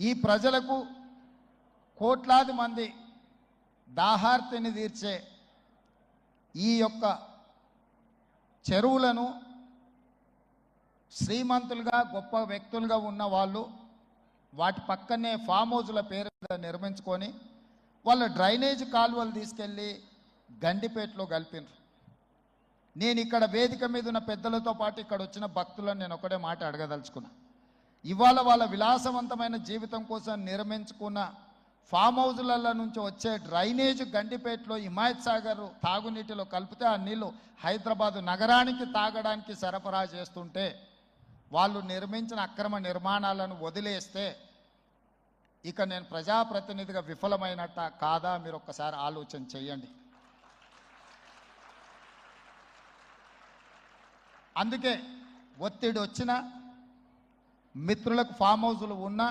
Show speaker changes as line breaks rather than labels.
ఈ ప్రజలకు కోట్లాది మంది దాహార్తిని తీర్చే ఈ యొక్క చెరువులను శ్రీమంతులుగా గొప్ప వ్యక్తులుగా ఉన్న వాళ్ళు వాటి పక్కనే ఫామ్ హౌజుల పేరు నిర్మించుకొని వాళ్ళ డ్రైనేజ్ కాలువలు తీసుకెళ్ళి గండిపేటలో కలిపినారు. నేను ఇక్కడ వేదిక మీద ఉన్న పెద్దలతో పాటు ఇక్కడ వచ్చిన భక్తులను నేను ఒకటే మాట అడగదలుచుకున్నా. ఇవాళ వాళ్ళ విలాసవంతమైన జీవితం కోసం నిర్మించుకున్న ఫామ్ హౌజుల నుంచి వచ్చే డ్రైనేజ్ గండిపేటలో హిమాయత్ సాగర్ తాగునీటిలో కలిపితే ఆ నీళ్లు హైదరాబాదు నగరానికి తాగడానికి సరఫరా చేస్తుంటే వాళ్ళు నిర్మించిన అక్రమ నిర్మాణాలను వదిలేస్తే ఇక నేను ప్రజాప్రతినిధిగా విఫలమైనట్ట కాదా మీరు ఒక్కసారి ఆలోచన చేయండి. అందుకే ఒత్తిడి వచ్చినా మిత్రులకు ఫామ్ హౌజులు ఉన్నా